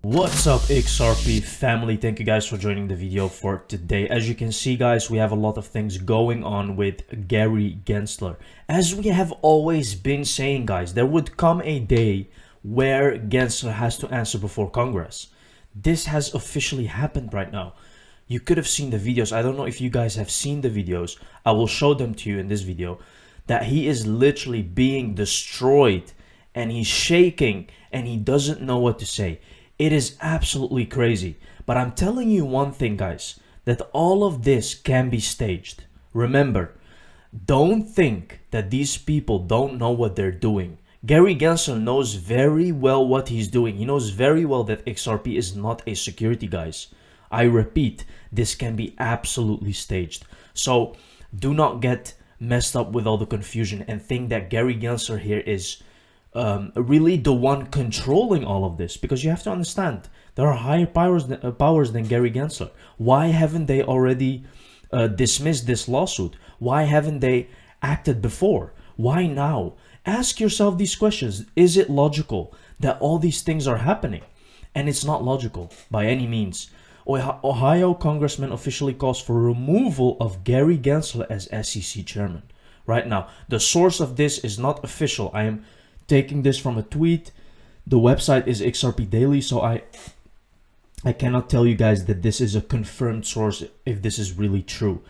What's up, XRP family? Thank you guys for joining the video for today. As you can see, guys, we have a lot of things going on with Gary Gensler. As we have always been saying, guys, there would come a day where Gensler has to answer before Congress. This has officially happened right now. You could have seen the videos. I don't know if you guys have seen the videos. I will show them to you in this video. That he is literally being destroyed and he's shaking and he doesn't know what to say. It is absolutely crazy. But I'm telling you one thing, guys, that all of this can be staged. Remember, don't think that these people don't know what they're doing. Gary Gensler knows very well what he's doing. He knows very well that XRP is not a security, guys. I repeat, this can be absolutely staged. So do not get messed up with all the confusion and think that Gary Gensler here is really the one controlling all of this, because you have to understand there are higher powers than Gary Gensler. Why haven't they already dismissed this lawsuit? Why haven't they acted before? Why now? Ask yourself these questions. Is it logical that all these things are happening? And it's not logical by any means. Ohio Congressman officially calls for removal of Gary Gensler as SEC chairman. Right now, the source of this is not official. I am taking this from a tweet. The website is XRP Daily, so I cannot tell you guys that this is a confirmed source if this is really true.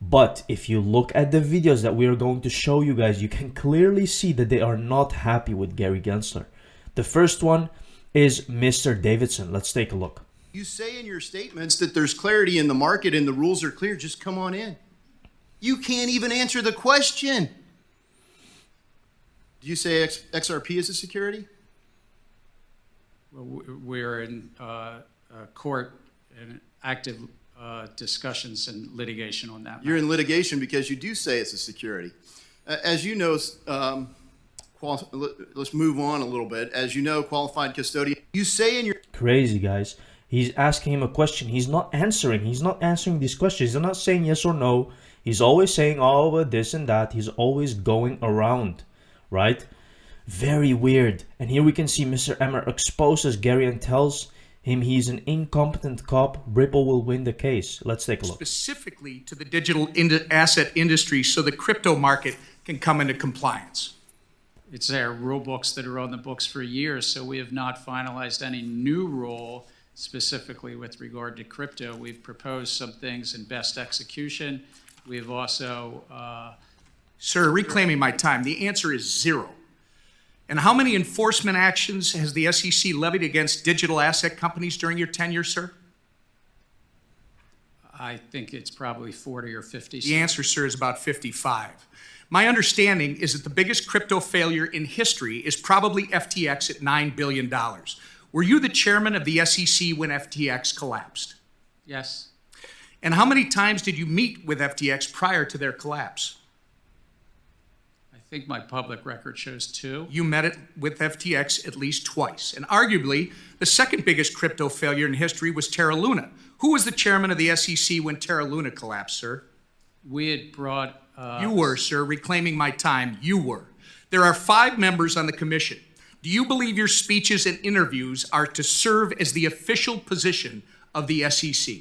But if you look at the videos that we are going to show you guys, you can clearly see that they are not happy with Gary Gensler. The first one is Mr. Davidson. Let's take a look. You say in your statements that there's clarity in the market and the rules are clear. Just come on in. You can't even answer the question. Do you say XRP is a security? Well, we're in court and active discussions and litigation on that. You're in litigation because you do say it's a security. As you know, let's move on a little bit. As you know, qualified custodian, you say in your... Crazy, guys. He's asking him a question. He's not answering. He's not answering these questions. He's not saying yes or no. He's always saying, oh, but this and that. He's always going around. Right? Very weird. And here we can see Mr. Emmer exposes Gary and tells him he's an incompetent cop. Ripple will win the case. Let's take a look. Specifically to the digital asset industry so the crypto market can come into compliance. It's their rule books that are on the books for years, so we have not finalized any new rule specifically with regard to crypto. We've proposed some things in best execution. We've also... Sir, reclaiming my time, the answer is 0. And how many enforcement actions has the SEC levied against digital asset companies during your tenure, sir? I think it's probably 40 or 50. The answer, sir, is about 55. My understanding is that the biggest crypto failure in history is probably FTX at $9 billion. Were you the chairman of the SEC when FTX collapsed? Yes. And how many times did you meet with FTX prior to their collapse? I think my public record shows 2. You met it with FTX at least twice. And arguably, the second biggest crypto failure in history was Terra Luna. Who was the chairman of the SEC when Terra Luna collapsed, sir? We had brought... You were, sir. Reclaiming my time, you were. There are 5 members on the commission. Do you believe your speeches and interviews are to serve as the official position of the SEC?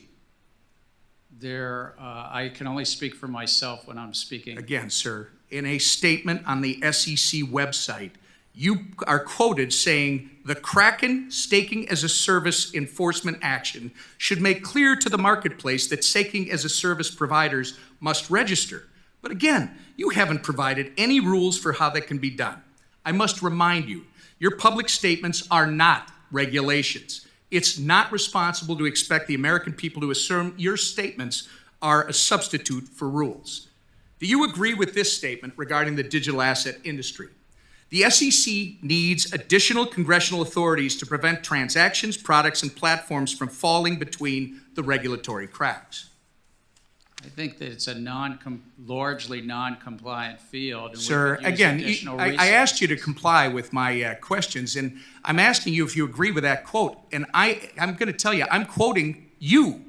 I can only speak for myself when I'm speaking. Again, sir, in a statement on the SEC website, you are quoted saying, the Kraken staking as a service enforcement action should make clear to the marketplace that staking as a service providers must register. But again, you haven't provided any rules for how that can be done. I must remind you, your public statements are not regulations. It's not responsible to expect the American people to assume your statements are a substitute for rules. Do you agree with this statement regarding the digital asset industry? The SEC needs additional congressional authorities to prevent transactions, products, and platforms from falling between the regulatory cracks. I think that it's a largely non-compliant field. And Sir, again, I asked you to comply with my questions, and I'm asking you if you agree with that quote. And I'm going to tell you, I'm quoting you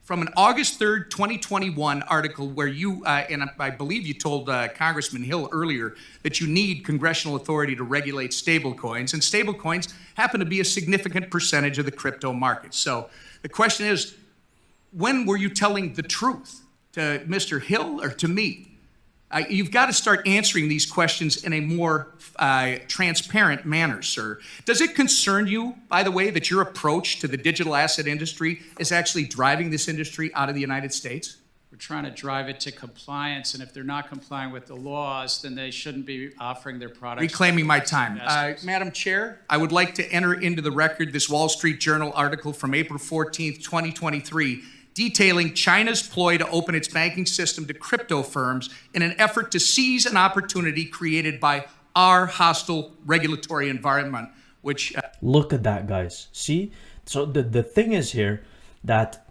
from an August 3rd, 2021 article where you, and I believe you told Congressman Hill earlier that you need congressional authority to regulate stablecoins, and stablecoins happen to be a significant percentage of the crypto market. So the question is, when were you telling the truth? To Mr. Hill or to me? You've got to start answering these questions in a more transparent manner, sir. Does it concern you, by the way, that your approach to the digital asset industry is actually driving this industry out of the United States? We're trying to drive it to compliance, and if they're not complying with the laws, then they shouldn't be offering their products. Reclaiming my time. Madam Chair, I would like to enter into the record this Wall Street Journal article from April 14th, 2023, detailing China's ploy to open its banking system to crypto firms in an effort to seize an opportunity created by our hostile regulatory environment, which... Look at that, guys. See? So the thing is here that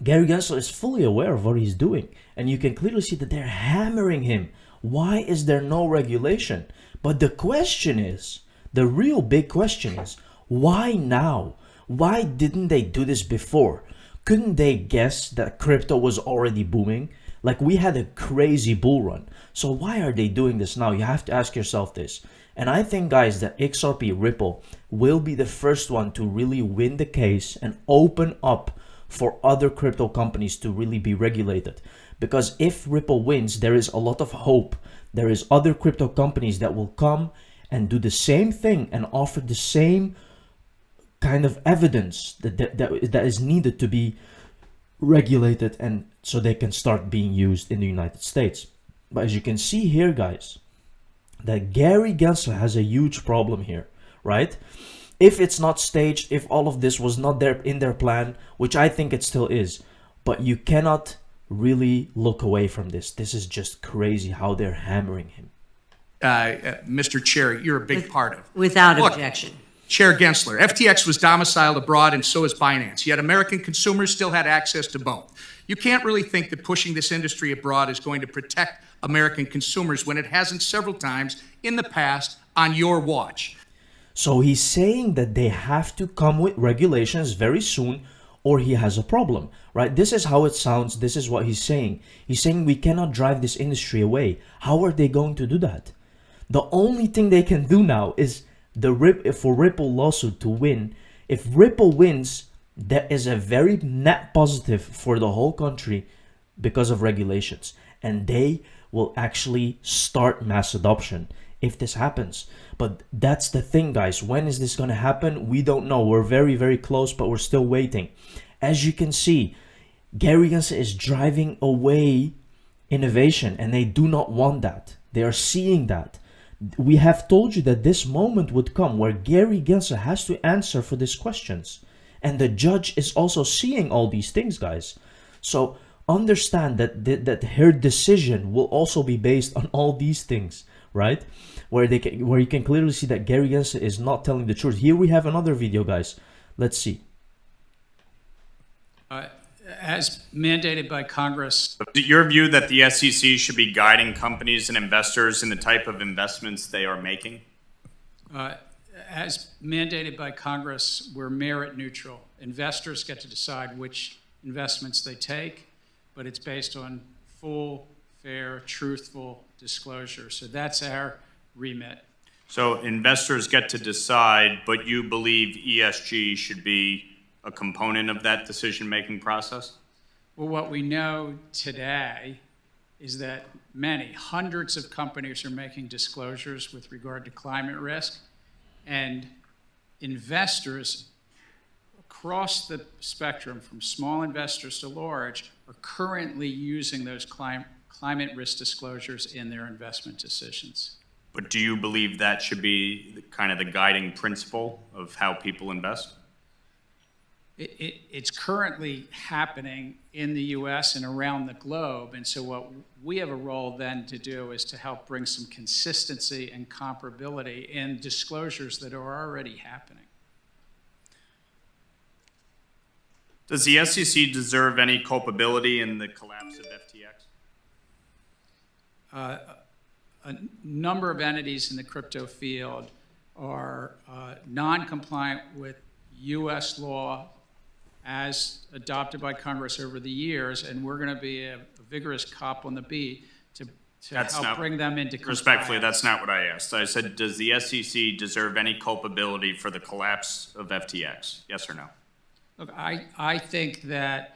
Gary Gensler is fully aware of what he's doing. And you can clearly see that they're hammering him. Why is there no regulation? But the question is, the real big question is, why now? Why didn't they do this before? Couldn't they guess that crypto was already booming? Like, we had a crazy bull run. So why are they doing this now? You have to ask yourself this. And I think, guys, that XRP Ripple will be the first one to really win the case and open up for other crypto companies to really be regulated. Because if Ripple wins, there is a lot of hope. There is other crypto companies that will come and do the same thing and offer the same kind of evidence that is needed to be regulated, and so they can start being used in the United States. But as you can see here, guys, that Gary Gensler has a huge problem here, right? If it's not staged, if all of this was not there in their plan, which I think it still is, but you cannot really look away from this. This is just crazy how they're hammering him. Mr. Chair, you're a big part of. Without objection. Chair Gensler, FTX was domiciled abroad and so is Binance, yet American consumers still had access to both. You can't really think that pushing this industry abroad is going to protect American consumers when it hasn't several times in the past on your watch. So he's saying that they have to come with regulations very soon or he has a problem, right? This is how it sounds. This is what he's saying. He's saying we cannot drive this industry away. How are they going to do that? The only thing they can do now is for Ripple lawsuit to win. If Ripple wins, that is a very net positive for the whole country because of regulations, and they will actually start mass adoption if this happens. But that's the thing, guys. When is this going to happen? We don't know. We're very, very close, but we're still waiting. As you can see, Gary Gensler is driving away innovation, and they do not want that. They are seeing that. We have told you that this moment would come where Gary Gensler has to answer for these questions. And the judge is also seeing all these things, guys. So understand that her decision will also be based on all these things, right? Where you can clearly see that Gary Gensler is not telling the truth. Here we have another video, guys. Let's see. As mandated by Congress. Your view that the SEC should be guiding companies and investors in the type of investments they are making? As mandated by Congress, we're merit neutral. Investors get to decide which investments they take, but it's based on full, fair, truthful disclosure. So that's our remit. So investors get to decide, but you believe ESG should be a component of that decision-making process? Well, what we know today is that hundreds of companies are making disclosures with regard to climate risk, and investors across the spectrum, from small investors to large, are currently using those climate risk disclosures in their investment decisions. But do you believe that should be kind of the guiding principle of how people invest? It's currently happening in the US and around the globe, and so what we have a role then to do is to help bring some consistency and comparability in disclosures that are already happening. Does the SEC deserve any culpability in the collapse of FTX? A number of entities in the crypto field are non-compliant with US law as adopted by Congress over the years, and we're going to be a vigorous cop on the beat to help bring them into compliance. Respectfully, that's not what I asked. I said, does the SEC deserve any culpability for the collapse of FTX? Yes or no? Look, I think that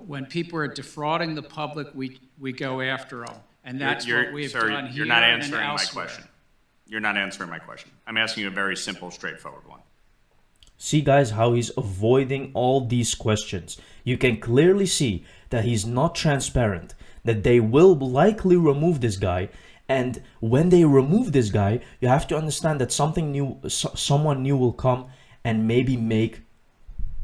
when people are defrauding the public, we go after them. And that's what we've done here You're not and answering my elsewhere. question. You're not answering my question. I'm asking you a very simple, straightforward one. See, guys, how he's avoiding all these questions. You can clearly see that he's not transparent, that they will likely remove this guy. And when they remove this guy, you have to understand that something new, someone new will come and maybe make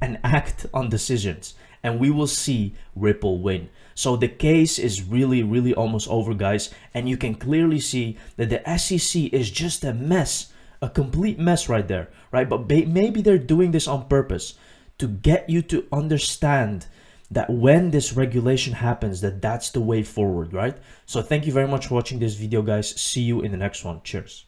an act on decisions. And we will see Ripple win. So the case is really almost over, guys. And you can clearly see that the SEC is just a mess. A complete mess right there, right? But maybe they're doing this on purpose to get you to understand that when this regulation happens, that's the way forward, right? So thank you very much for watching this video, guys. See you in the next one. Cheers.